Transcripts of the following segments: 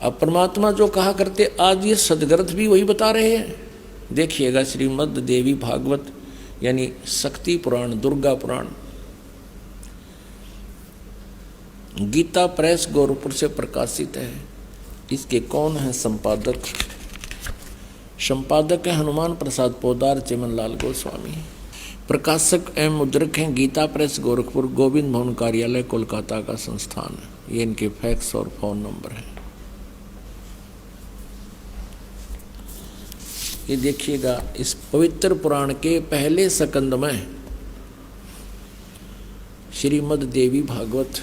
अब परमात्मा जो कहा करते आज ये सदग्रंथ भी वही बता रहे हैं। देखिएगा श्रीमद् देवी भागवत यानी शक्ति पुराण, दुर्गा पुराण, गीता प्रेस गोरखपुर से प्रकाशित है। इसके कौन है संपादक? संपादक है हनुमान प्रसाद पोदार, चिमनलाल गोस्वामी। प्रकाशक एवं मुद्रक हैं गीता प्रेस गोरखपुर, गोविंद भवन कार्यालय कोलकाता का संस्थान है। ये इनके फैक्स और फोन नंबर है। ये देखिएगा इस पवित्र पुराण के पहले स्कंद में श्रीमद् देवी भागवत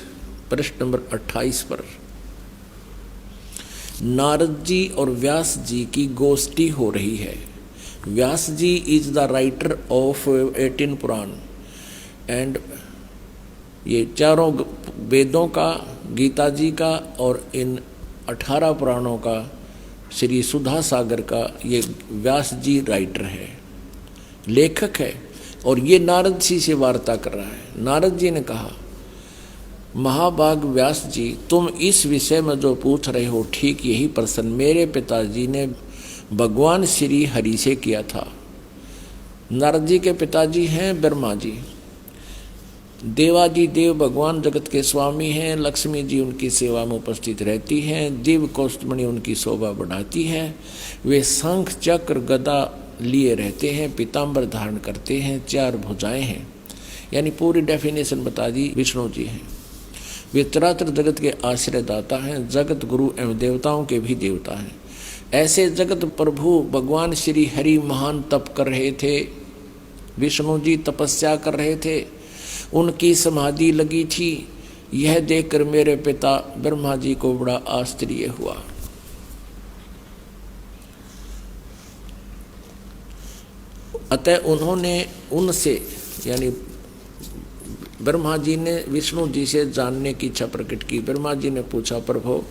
पृष्ठ नंबर 28 पर नारद जी और व्यास जी की गोष्ठी हो रही है। Vyas ji is the writer of 18 Purana and ये चारों वेदों का, गीता जी का और इन 18 पुराणों का, श्री सुधा सागर का ये व्यास जी राइटर है, लेखक है। और ये नारद जी से वार्ता कर रहा है। नारद जी ने कहा, महाभाग व्यास जी, तुम इस विषय में जो पूछ रहे हो ठीक यही प्रश्न मेरे पिताजी ने भगवान श्री हरि से किया था। नारद जी के पिताजी हैं ब्रह्मा जी। देवाजी देव भगवान जगत के स्वामी हैं। लक्ष्मी जी उनकी सेवा में उपस्थित रहती हैं। दिव्य कौस्तुभमणि उनकी शोभा बढ़ाती है। वे शंख चक्र गदा लिए रहते हैं, पीताम्बर धारण करते हैं, 4 भुजाएं हैं। यानी पूरी डेफिनेशन बता दी। विष्णु जी हैं। वे चराचर जगत के आश्रयदाता हैं, जगत गुरु एवं देवताओं के भी देवता हैं। ऐसे जगत प्रभु भगवान श्री हरि महान तप कर रहे थे। विष्णु जी तपस्या कर रहे थे, उनकी समाधि लगी थी। यह देखकर मेरे पिता ब्रह्मा जी को बड़ा आश्चर्य हुआ। अतः उन्होंने उनसे यानी ब्रह्मा जी ने विष्णु जी से जानने की इच्छा प्रकट की। ब्रह्मा जी ने पूछा, प्रभु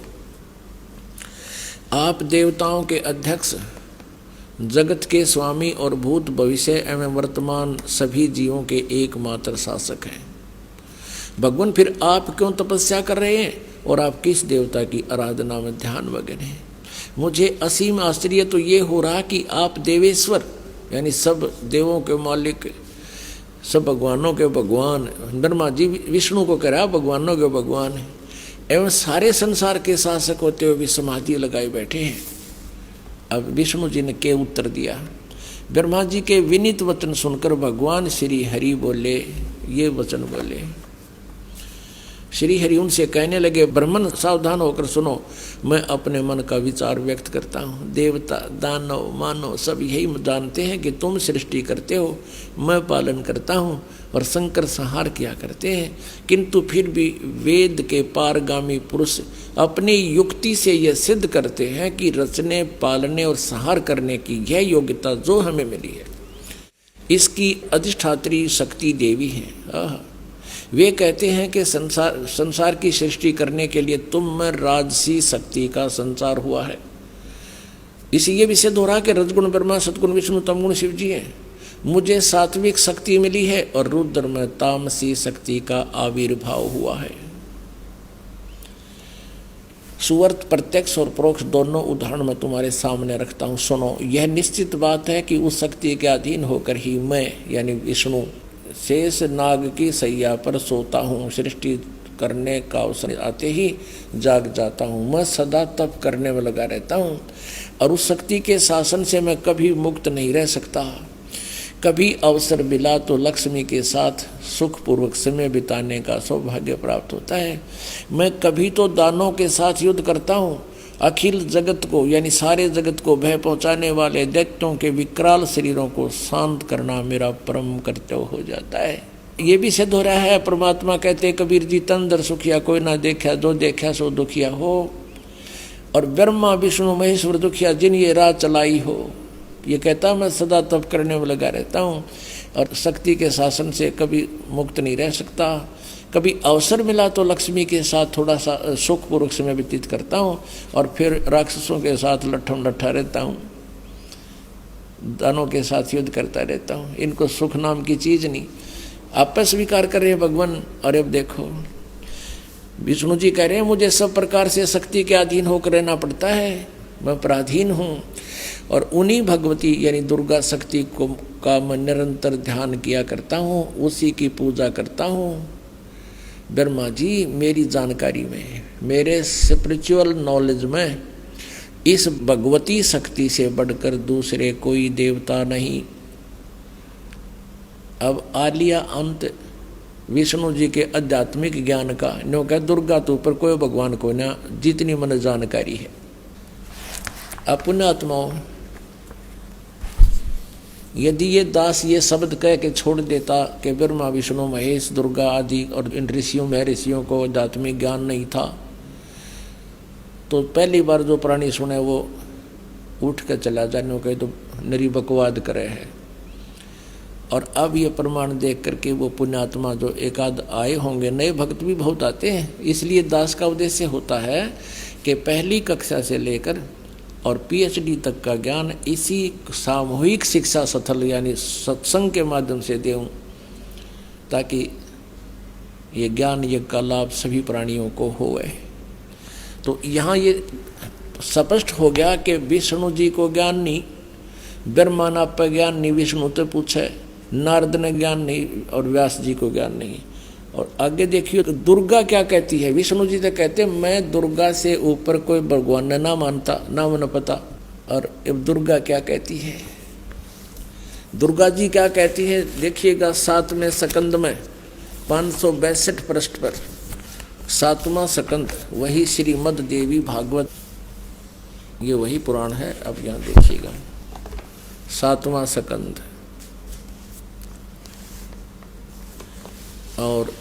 आप देवताओं के अध्यक्ष, जगत के स्वामी और भूत भविष्य एवं वर्तमान सभी जीवों के एकमात्र शासक हैं। भगवान फिर आप क्यों तपस्या कर रहे हैं और आप किस देवता की आराधना में ध्यान मग्न हैं? मुझे असीम आश्चर्य तो ये हो रहा कि आप देवेश्वर यानी सब देवों के मालिक, सब भगवानों के भगवान, ब्रह्मा जी विष्णु को कह रहा भगवानों के भगवान है, एवं सारे संसार के शासक होते हुए भी समाधि लगाए बैठे हैं। अब विष्णु जी ने क्या उत्तर दिया? ब्रह्मा जी के विनीत वचन सुनकर भगवान श्री हरि बोले, ये वचन बोले। श्री हरि उनसे कहने लगे, ब्राह्मण सावधान होकर सुनो, मैं अपने मन का विचार व्यक्त करता हूँ। देवता, दानव, मानव सब यही जानते हैं कि तुम सृष्टि करते हो, मैं पालन करता हूँ और शंकर संहार किया करते हैं। किंतु फिर भी वेद के पारगामी पुरुष अपनी युक्ति से यह सिद्ध करते हैं कि रचने, पालने और संहार करने की यह योग्यता जो हमें मिली है, इसकी अधिष्ठात्री शक्ति देवी है। वे कहते हैं कि संसार की सृष्टि करने के लिए तुम में राजसी शक्ति का संचार हुआ है। इसी ये विषय दोहरा के रजगुण ब्रह्मा, सतगुण विष्णु, तमगुण शिव जी हैं। मुझे सात्विक शक्ति मिली है और रुद्र में तामसी शक्ति का आविर्भाव हुआ है। सुवर्त प्रत्यक्ष और परोक्ष दोनों उदाहरण मैं तुम्हारे सामने रखता हूँ, सुनो। यह निश्चित बात है कि उस शक्ति के अधीन होकर ही मैं यानी विष्णु शेष नाग की सैया पर सोता हूँ। सृष्टि करने का अवसर आते ही जाग जाता हूँ। मैं सदा तप करने में लगा रहता हूँ और उस शक्ति के शासन से मैं कभी मुक्त नहीं रह सकता। कभी अवसर मिला तो लक्ष्मी के साथ सुखपूर्वक समय बिताने का सौभाग्य प्राप्त होता है। मैं कभी तो दानों के साथ युद्ध करता हूँ। अखिल जगत को यानी सारे जगत को भय पहुँचाने वाले दैत्यों के विकराल शरीरों को शांत करना मेरा परम कर्तव्य हो जाता है। ये भी सिद्ध हो रहा है। परमात्मा कहते कबीर जी, तन दर सुखिया कोई ना देखा, जो देखा सो दुखिया हो। और ब्रह्मा विष्णु महेश्वर दुखिया जिन ये राह चलाई हो। ये कहता मैं सदा तप करने में लगा रहता हूँ और शक्ति के शासन से कभी मुक्त नहीं रह सकता। कभी अवसर मिला तो लक्ष्मी के साथ थोड़ा सा सुखपूर्वक समय व्यतीत करता हूँ और फिर राक्षसों के साथ लट्ठम लट्ठा रहता हूँ, दानों के साथ युद्ध करता रहता हूँ। इनको सुख नाम की चीज़ नहीं, आप स्वीकार कर रहे हैं भगवान। और अब देखो विष्णु जी कह रहे हैं मुझे सब प्रकार से शक्ति के अधीन होकर रहना पड़ता है, मैं पराधीन हूँ। और उन्हीं भगवती यानी दुर्गा शक्ति को का मैं निरंतर ध्यान किया करता हूँ, उसी की पूजा करता हूँ। ब्रह्मा जी मेरी जानकारी में, मेरे स्पिरिचुअल नॉलेज में इस भगवती शक्ति से बढ़कर दूसरे कोई देवता नहीं। अब आ लिया अंत विष्णु जी के आध्यात्मिक ज्ञान का। नो कह दुर्गा तो ऊपर कोई भगवान को ना, जितनी मन जानकारी है। अपने आत्माओं, यदि ये दास ये शब्द कह के छोड़ देता कि ब्रह्मा विष्णु महेश दुर्गा आदि और इन ऋषियों में ऋषियों को आध्यात्मिक ज्ञान नहीं था, तो पहली बार जो प्राणी सुने वो उठ कर चला जाने कहे तो नरी बकवाद करे है। और अब ये प्रमाण देख करके वो पुण्यात्मा जो एकाध आए होंगे, नए भक्त भी बहुत आते हैं, इसलिए दास का उद्देश्य होता है कि पहली कक्षा से लेकर और पीएचडी तक का ज्ञान इसी सामूहिक शिक्षा स्थल यानी सत्संग के माध्यम से दूं, ताकि ये ज्ञान यज्ञ का लाभ सभी प्राणियों को होवे। तो यहाँ ये स्पष्ट हो गया कि विष्णु जी को ज्ञान नहीं, ब्रह्मा ना पर ज्ञान नहीं, विष्णु तो पूछे, नारद ने ज्ञान नहीं और व्यास जी को ज्ञान नहीं। और आगे देखिए तो दुर्गा क्या कहती है। विष्णु जी तो कहते मैं दुर्गा से ऊपर कोई भगवान ना मानता, ना मन पता। और अब दुर्गा क्या कहती है, दुर्गा जी क्या कहती है देखिएगा 7वें स्कंद में 562 पृष्ठ पर 7वां स्कंद, वही श्रीमद् देवी भागवत, ये वही पुराण है। अब यहाँ देखिएगा 7वां स्कंद और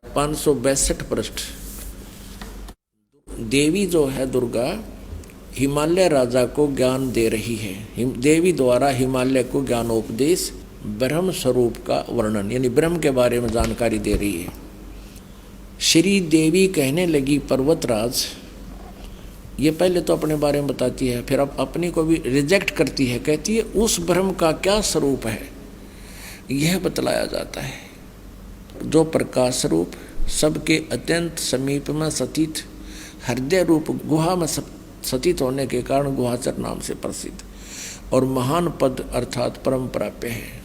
562 पृष्ठ। देवी जो है दुर्गा हिमालय राजा को ज्ञान दे रही है। देवी द्वारा हिमालय को ज्ञानोपदेश, ब्रह्म स्वरूप का वर्णन यानी ब्रह्म के बारे में जानकारी दे रही है। श्री देवी कहने लगी पर्वतराज, ये पहले तो अपने बारे में बताती है, फिर अब अपनी को भी रिजेक्ट करती है, कहती है उस ब्रह्म का क्या स्वरूप है यह बतलाया जाता है, जो प्रकाश रूप सबके अत्यंत समीप में स्थित, हृदय रूप गुहा में स्थित होने के कारण गुहाचर नाम से प्रसिद्ध और महान पद अर्थात परम प्राप्य है।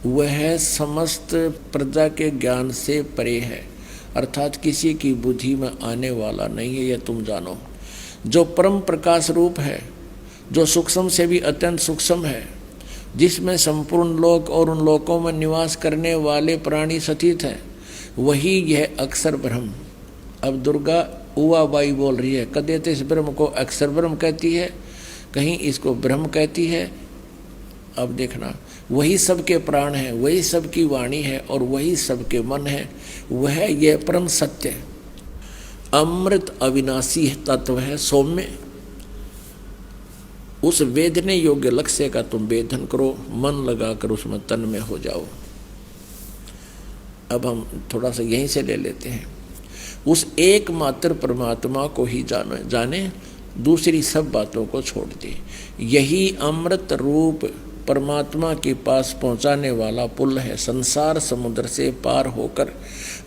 वह समस्त प्रजा के ज्ञान से परे है, अर्थात किसी की बुद्धि में आने वाला नहीं है, यह तुम जानो। जो परम प्रकाश रूप है, जो सूक्ष्म से भी अत्यंत सूक्ष्म है, जिसमें संपूर्ण लोक और उन लोकों में निवास करने वाले प्राणी स्थित हैं, वही यह अक्षर ब्रह्म। अब दुर्गा उवा बाई बोल रही है, कदे तो इस ब्रह्म को अक्षर ब्रह्म कहती है, कहीं इसको ब्रह्म कहती है। अब देखना, वही सबके प्राण है, वही सबकी वाणी है और वही सबके मन है, वह यह परम सत्य अमृत अविनाशी तत्व है सौम्य। उस वेदने योग्य लक्ष्य का तुम वेदन करो, मन लगाकर उसमें तन में हो जाओ। अब हम थोड़ा सा यहीं से ले लेते हैं। उस एकमात्र परमात्मा को ही जाने, दूसरी सब बातों को छोड़ दे। यही अमृत रूप परमात्मा के पास पहुंचाने वाला पुल है। संसार समुद्र से पार होकर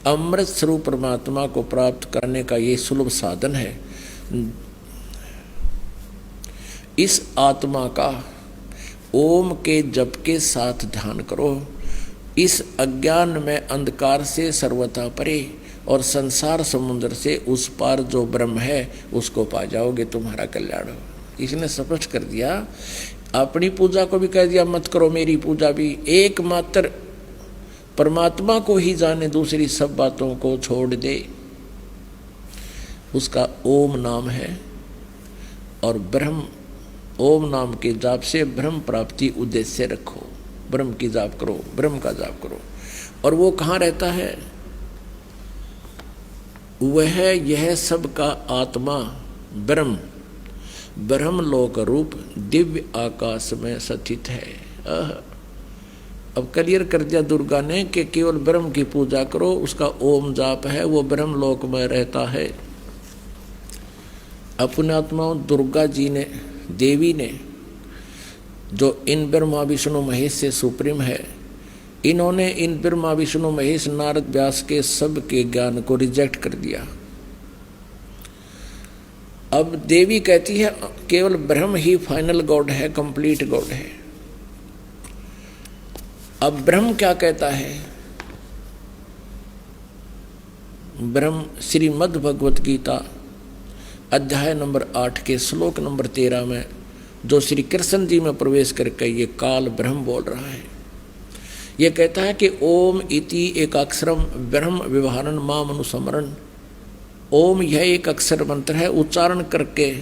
अमृत स्वरूप परमात्मा को प्राप्त करने का ये सुलभ साधन है। इस आत्मा का ओम के जप के साथ ध्यान करो। इस अज्ञान में अंधकार से सर्वथा परे और संसार समुद्र से उस पार जो ब्रह्म है उसको पा जाओगे, तुम्हारा कल्याण हो। इसने स्पष्ट कर दिया। अपनी पूजा को भी कह दिया मत करो, मेरी पूजा भी एकमात्र परमात्मा को ही जाने, दूसरी सब बातों को छोड़ दे। उसका ओम नाम है और ब्रह्म, ओम नाम के जाप से ब्रह्म प्राप्ति उद्देश्य रखो। ब्रह्म की जाप करो, ब्रह्म का जाप करो। और वो कहाँ रहता है? वह यह सब का आत्मा ब्रह्म, ब्रह्मलोक रूप दिव्य आकाश में स्थित है। अब क्लियर कर दिया दुर्गा ने कि केवल ब्रह्म की पूजा करो, उसका ओम जाप है, वो ब्रह्मलोक में रहता है। अपने आत्माओं दुर्गा जी ने, देवी ने, जो इन ब्रह्मा विष्णु महेश से सुप्रीम है, इन्होंने इन ब्रह्मा विष्णु महेश नारद व्यास के सब के ज्ञान को रिजेक्ट कर दिया। अब देवी कहती है केवल ब्रह्म ही फाइनल गॉड है, कंप्लीट गॉड है। अब ब्रह्म क्या कहता है? ब्रह्म श्रीमद् भगवत गीता अध्याय नंबर 8 के श्लोक नंबर 13 में जो श्री कृष्ण जी में प्रवेश करके ये काल ब्रह्म बोल रहा है, ये कहता है कि ओम इति एक अक्षरम ब्रह्म व्यवहारन माम अनुस्मरण। ओम यह एक अक्षर मंत्र है, उच्चारण करके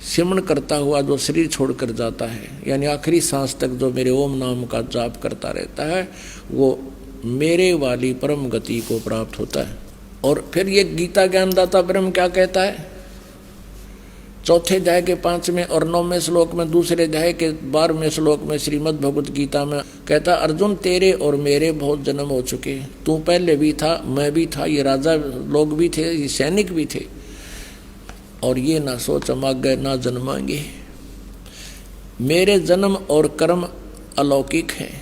सिमरण करता हुआ जो शरीर छोड़कर जाता है, यानी आखिरी सांस तक जो मेरे ओम नाम का जाप करता रहता है, वो मेरे वाली परम गति को प्राप्त होता है। और फिर ये गीता ज्ञानदाता ब्रह्म क्या कहता है? चौथे अध्याय के 5वें और 9वें श्लोक में, दूसरे अध्याय के 12वें श्लोक में श्रीमद् भगवत गीता में कहता, अर्जुन तेरे और मेरे बहुत जन्म हो चुके, तू पहले भी था, मैं भी था, ये राजा लोग भी थे, ये सैनिक भी थे, और ये ना सोच हम आगे ना जन्माएंगे। मेरे जन्म और कर्म अलौकिक है।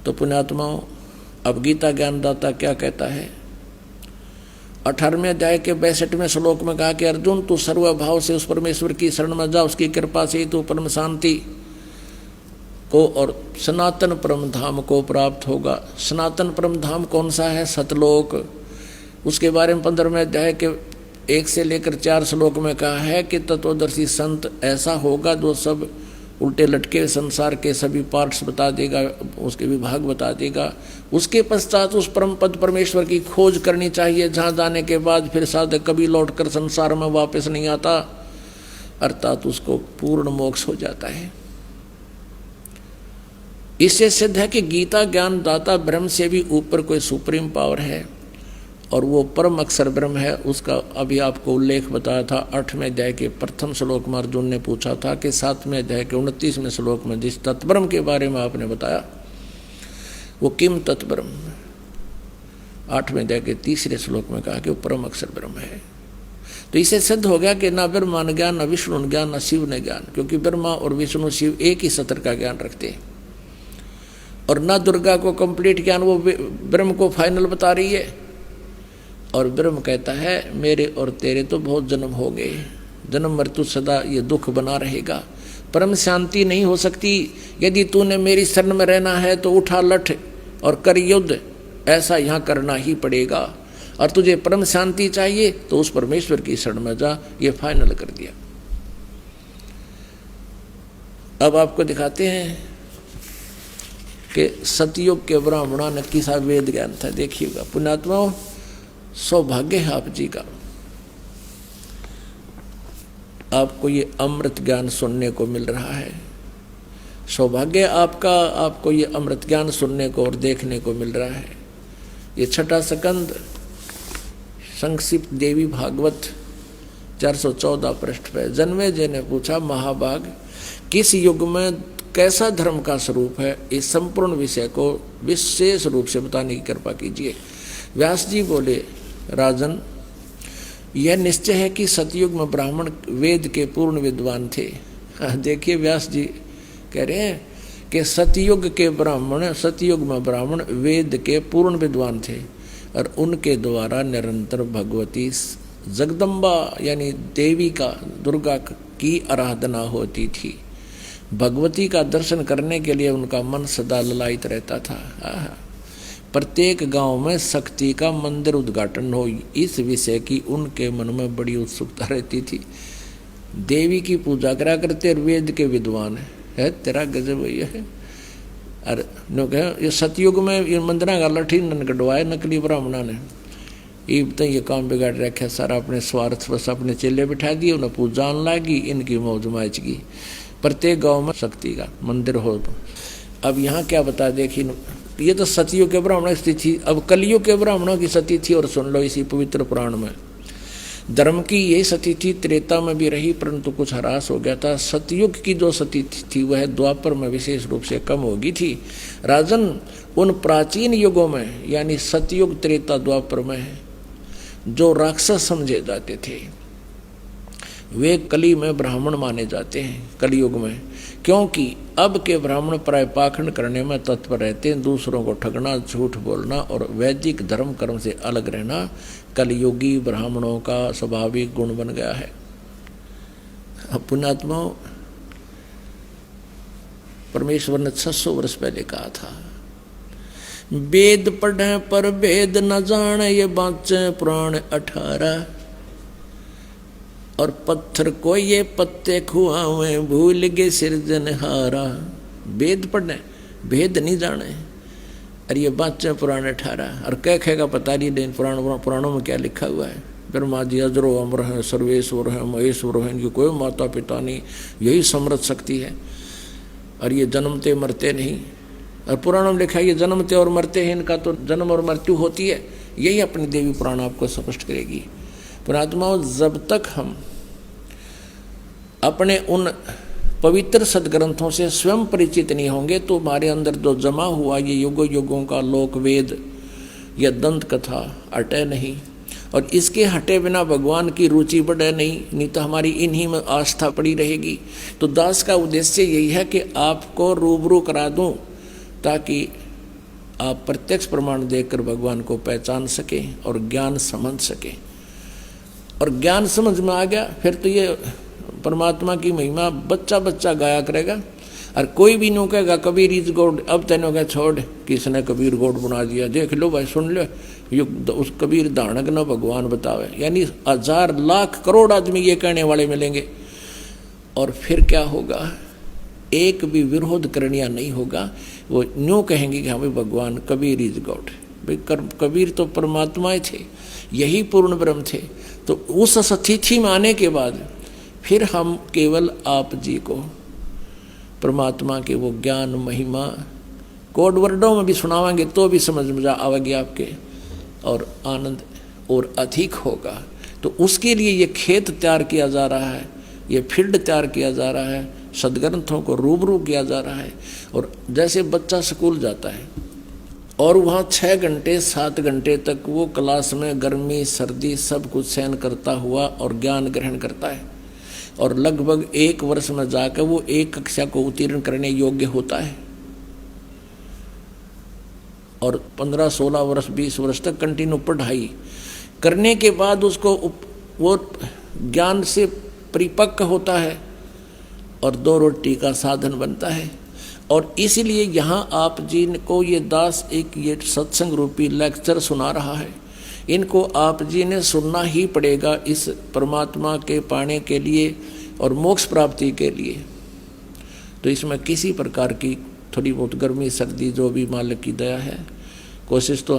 तो पुण्यात्माओं, अब गीता ज्ञानदाता क्या कहता है? 18वें अध्याय के 62वें श्लोक में कहा कि अर्जुन तू सर्वभाव से उस परमेश्वर की शरण में जा, उसकी कृपा से तू परम शांति को और सनातन परम धाम को प्राप्त होगा। सनातन परम धाम कौन सा है? सतलोक। उसके बारे में 15वें अध्याय के 1 से लेकर 4 श्लोक में कहा है कि तत्वदर्शी संत ऐसा होगा जो सब उल्टे लटके संसार के सभी पार्ट्स बता देगा, उसके विभाग बता देगा। उसके पश्चात उस परम पद परमेश्वर की खोज करनी चाहिए, जहाँ जाने के बाद फिर साधक कभी लौटकर संसार में वापस नहीं आता, अर्थात उसको पूर्ण मोक्ष हो जाता है। इससे सिद्ध है कि गीता ज्ञान दाता ब्रह्म से भी ऊपर कोई सुप्रीम पावर है, और वो परम अक्षर ब्रह्म है। उसका अभी आपको उल्लेख बताया था 8वें अध्याय के प्रथम श्लोक में। अर्जुन ने पूछा था कि 7वें अध्याय के 29वें श्लोक में जिस तत्ब्रह्म के बारे में आपने बताया, वो किम तत्ब्रह्म, 8वें अध्याय के 3रे श्लोक में कहा कि वो परम अक्षर ब्रह्म है। तो इसे सिद्ध हो गया कि ना ब्रह्मा ने ज्ञान, न विष्णु ने ज्ञान, न शिव ने ज्ञान, क्योंकि ब्रह्मा और विष्णु शिव एक ही सत्र का ज्ञान रखते हैं। और ना दुर्गा को कंप्लीट ज्ञान, वो ब्रह्म को फाइनल बता रही है। और ब्रह्म कहता है मेरे और तेरे तो बहुत जन्म हो गए, जन्म मृत्यु सदा ये दुख बना रहेगा, परम शांति नहीं हो सकती। यदि तूने मेरी शरण में रहना है तो उठा लठ और कर युद्ध, ऐसा यहाँ करना ही पड़ेगा। और तुझे परम शांति चाहिए तो उस परमेश्वर की शरण में जा, ये फाइनल कर दिया। अब आपको दिखाते हैं कि सतयुग के ब्राह्मणों ने किसा वेद ज्ञान था। देखिएगा पुण्यात्माओं, सौभाग्य है आप जी का, आपको ये अमृत ज्ञान सुनने को मिल रहा है। सौभाग्य आपका, आपको ये अमृत ज्ञान सुनने को और देखने को मिल रहा है। ये 6ठा स्कंद संक्षिप्त देवी भागवत 414 पृष्ठ पे जन्मेजय ने पूछा, महाभाग किस युग में कैसा धर्म का स्वरूप है, इस संपूर्ण विषय को विशेष रूप से बताने की कृपा कीजिए। व्यास जी बोले, राजन यह निश्चय है कि सतयुग में ब्राह्मण वेद के पूर्ण विद्वान थे। देखिए व्यास जी कह रहे हैं कि सतयुग में ब्राह्मण वेद के पूर्ण विद्वान थे, और उनके द्वारा निरंतर भगवती जगदम्बा यानी देवी का, दुर्गा की आराधना होती थी। भगवती का दर्शन करने के लिए उनका मन सदा ललायित रहता था। प्रत्येक गांव में शक्ति का मंदिर उद्घाटन हो, इस विषय की उनके मन में बड़ी उत्सुकता रहती थी। देवी की पूजा करा करते, वेद के विद्वान है तेरा गजब है। अरे नो कह ये सतयुग में ये मंदिर का लठी नन कटवाए नकली ब्राह्मणा ने, ये काम बिगाड़ रखा सारा, अपने स्वार्थ बस अपने चेले बिठा दिए, उन्हें पूजा लागी, इनकी मौज माच की। प्रत्येक गांव में शक्ति का मंदिर हो। अब यहाँ क्या बता, देखिए ये तो सतयुग के ब्राह्मणों की स्थिति। अब कलयुग के ब्राह्मणों की स्थिति थी, और सुन लो इसी पवित्र पुराण में। धर्म की यही स्थिति त्रेता में भी रही, परंतु कुछ ह्रास हो गया था। सतयुग की जो स्थिति थी वह द्वापर में विशेष रूप से कम हो गई थी। राजन उन प्राचीन युगों में यानी सतयुग, त्रेता, द्वापर में जो राक्षस समझे जाते थे, वे कली में ब्राह्मण माने जाते हैं, कलयुग में, क्योंकि अब के ब्राह्मण प्राय पाखंड करने में तत्पर रहते हैं, दूसरों को ठगना, झूठ बोलना और वैदिक धर्म कर्म से अलग रहना कलयुगी ब्राह्मणों का स्वाभाविक गुण बन गया है। अब पुण्यात्माओं, परमेश्वर ने 600 वर्ष पहले कहा था, वेद पढ़े पर वेद न जाने, ये बाँचे पुराण 18, और पत्थर को ये पत्ते खुआवे, भूल गए सिरजनहारा। वेद पढ़े, वेद नहीं जाने, और ये बाँचे पुराण 18, और क्या कहेगा पता नहीं, पुराणों में क्या लिखा हुआ है। ब्रह्मा जी अजरो अमर हैं, सर्वेश्वर हैं, महेश्वर हैं, इनकी कोई माता पिता नहीं, यही समृद्ध शक्ति है, और ये जन्मते मरते नहीं। और पुराणों में लिखा है ये जन्मते और मरते हैं, इनका तो जन्म और मृत्यु होती है। यही अपनी देवी पुराण आपको स्पष्ट करेगी। पुणात्माओं, जब तक हम अपने उन पवित्र सदग्रंथों से स्वयं परिचित नहीं होंगे तो हमारे अंदर जो जमा हुआ ये युगों युगों का लोक वेद या दंत कथा अटे नहीं, और इसके हटे बिना भगवान की रुचि बढ़े नहीं तो हमारी इन्हीं में आस्था पड़ी रहेगी। तो दास का उद्देश्य यही है कि आपको रूबरू करा दूं ताकि आप प्रत्यक्ष प्रमाण देखकर भगवान को पहचान सकें और ज्ञान समझ सकें। और ज्ञान समझ में आ गया फिर तो ये परमात्मा की महिमा बच्चा बच्चा गाया करेगा, और कोई भी नहीं कहेगा कबीर इज गॉड। अब तेनों क्या छोड़, किसने कबीर गॉड बना दिया, देख लो भाई, सुन लो, उस कबीर दानक न भगवान बतावे। यानी 1000 लाख करोड़ आदमी ये कहने वाले मिलेंगे, और फिर क्या होगा, एक भी विरोध करनिया नहीं होगा। वो न्यू कहेंगे कि हमें भगवान कबीर इज गॉड। भाई कबीर तो परमात्मा थे, यही पूर्ण ब्रह्म थे। तो उस स्थिति में आने के बाद फिर हम केवल आप जी को परमात्मा के वो ज्ञान महिमा कोड वर्डों में भी सुनावांगे तो भी समझ में आवेगी आपके, और आनंद और अधिक होगा। तो उसके लिए ये खेत तैयार किया जा रहा है, ये फील्ड तैयार किया जा रहा है, सदग्रंथों को रूबरू किया जा रहा है। और जैसे बच्चा स्कूल जाता है और वहाँ 6 घंटे 7 घंटे तक वो क्लास में गर्मी सर्दी सब कुछ सहन करता हुआ और ज्ञान ग्रहण करता है, और लगभग 1 वर्ष में जाकर वो 1 कक्षा को उत्तीर्ण करने योग्य होता है, और 15-16 वर्ष 20 वर्ष तक कंटिन्यू पढ़ाई करने के बाद उसको वो ज्ञान से परिपक्व होता है और 2 रोटी का साधन बनता है। और इसीलिए यहाँ आप जी को ये दास एक ये सत्संग रूपी लेक्चर सुना रहा है, इनको आप जी ने सुनना ही पड़ेगा इस परमात्मा के पाने के लिए और मोक्ष प्राप्ति के लिए। तो इसमें किसी प्रकार की थोड़ी बहुत गर्मी सर्दी जो भी मालिक की दया है, कोशिश तो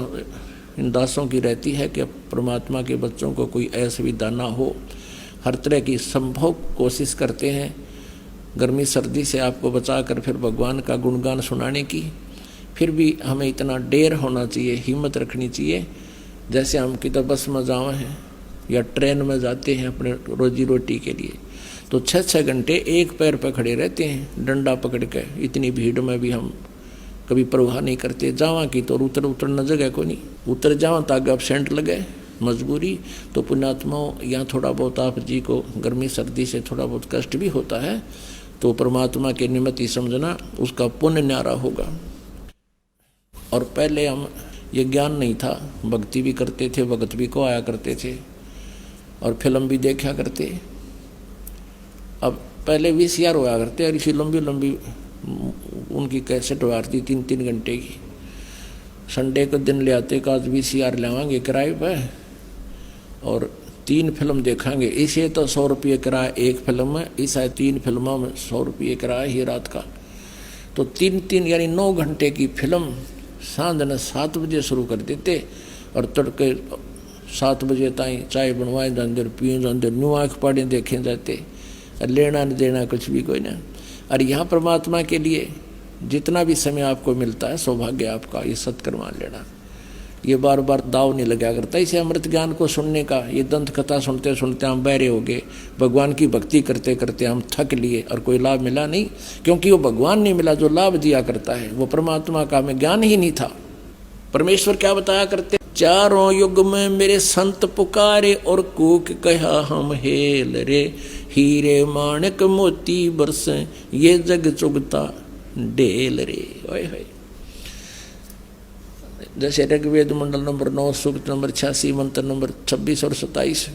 इन दासों की रहती है कि परमात्मा के बच्चों को कोई असुविधा ना हो। हर तरह की संभव कोशिश करते हैं गर्मी सर्दी से आपको बचाकर फिर भगवान का गुणगान सुनाने की। फिर भी हमें इतना डेर होना चाहिए, हिम्मत रखनी चाहिए। जैसे हम किधर बस में जावे हैं या ट्रेन में जाते हैं अपने रोजी रोटी के लिए, तो 6-6 घंटे एक पैर पर खड़े रहते हैं डंडा पकड़ के। इतनी भीड़ में भी हम कभी परवाह नहीं करते। जावा की तो उतरना जगह को नहीं, उतर जावा ताकि एबसेंट लगे मजबूरी। तो पुण्यात्माओं, यहाँ थोड़ा बहुत आप जी को गर्मी सर्दी से थोड़ा बहुत कष्ट भी होता है, तो परमात्मा के निमित्त ही समझना, उसका पुण्य न्यारा होगा। और पहले हम ये ज्ञान नहीं था, भक्ति भी करते थे, भगत भी को आया करते थे और फिल्म भी देखा करते। अब पहले VCR हुआ करते और इसी लंबी लंबी उनकी कैसेट हुआ करती 3-3 घंटे की। संडे को दिन ले आते कि आज VCR लावांगे किराए पर और 3 फिल्म देखेंगे। इसे तो 100 रुपये किराया एक फिल्म में, इस 3 फिल्मों में 100 रुपये किराया ही रात का। तो 3 यानी 9 घंटे की फिल्म सांझ ने 7 बजे शुरू कर देते और तड़के 7 बजे ताई चाय बनवाए जाते, पिए जाते, न्यू आँख पाड़े देखे जाते, लेना न देना कुछ भी कोई ना। और यहाँ परमात्मा के लिए जितना भी समय आपको मिलता है, सौभाग्य आपका ये सत्कर्म मान लेना। ये बार बार दाव नहीं लगा करता। इसे अमृत ज्ञान को सुनने का, ये दंत कथा सुनते सुनते हम बहरे हो गए, भगवान की भक्ति करते करते हम थक लिए और कोई लाभ मिला नहीं, क्योंकि वो भगवान नहीं मिला जो लाभ दिया करता है। वो परमात्मा का हमें ज्ञान ही नहीं था। परमेश्वर क्या बताया करते, चारों युग में मेरे संत पुकारे और कूक कहा हम हेल रे, हीरे माणिक मोती बरसे ये जग चुगता ढेल रे। ओए होए। जैसे ऋग्वेद मंडल नंबर 9 सूक्त नंबर 86 मंत्र नंबर 26 और 27,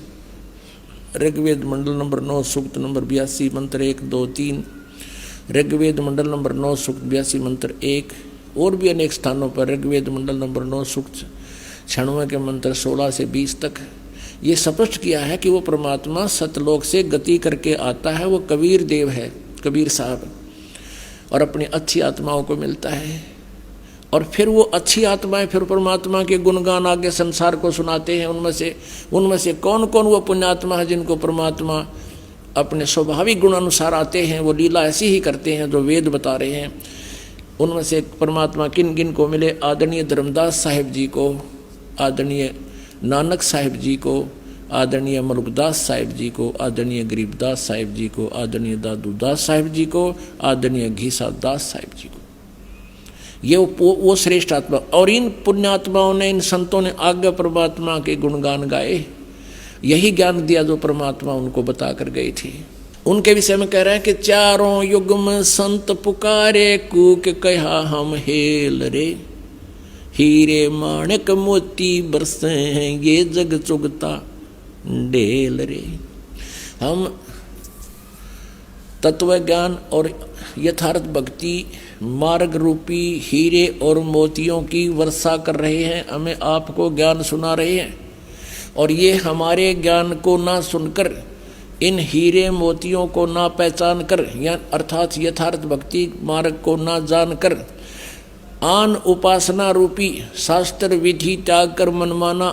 ऋग्वेद मंडल नंबर 9 सूक्त नंबर 82 मंत्र 1, 2, 3, ऋग्वेद मंडल नंबर 9 सूक्त 82 मंत्र 1, और भी अनेक स्थानों पर ऋग्वेद मंडल नंबर 9 सूक्त 96 के मंत्र 16 से 20 तक ये स्पष्ट किया है कि वो परमात्मा सतलोक से गति करके आता है। वो कबीर देव है, कबीर साहब, और अपनी अच्छी आत्माओं को मिलता है। और फिर वो अच्छी आत्माएं फिर परमात्मा के गुणगान आगे संसार को सुनाते हैं। उनमें से कौन कौन वो पुण्यात्मा है जिनको परमात्मा अपने स्वाभाविक गुण अनुसार आते हैं, वो लीला ऐसी ही करते हैं जो वेद बता रहे हैं। उनमें से परमात्मा किन किन को मिले? आदरणीय धर्मदास साहिब जी को, आदरणीय नानक साहिब जी को, आदरणीय मलुकदास साहिब जी को, आदरणीय गरीबदास साहिब जी को, आदरणीय दादूदास साहिब जी को, आदरणीय घीसा दास साहिब जी को। ये वो श्रेष्ठ आत्मा, और इन पुण्यात्माओं ने, इन संतों ने आज्ञा परमात्मा के गुणगान गाए, यही ज्ञान दिया जो परमात्मा उनको बता कर गए थे। उनके विषय में कह रहे हैं कि चारों युग में संत पुकारे कूक कहा हम हेल रे, हीरे माणिक मोती बरसे हैं ये जग चुगता ढेल रे। हम तत्व ज्ञान और यथार्थ भक्ति मार्ग रूपी हीरे और मोतियों की वर्षा कर रहे हैं, हमें आपको ज्ञान सुना रहे हैं। और ये हमारे ज्ञान को ना सुनकर, इन हीरे मोतियों को ना पहचान कर, या अर्थात यथार्थ भक्ति मार्ग को ना जानकर, आन उपासना रूपी शास्त्र विधि त्याग कर मनमाना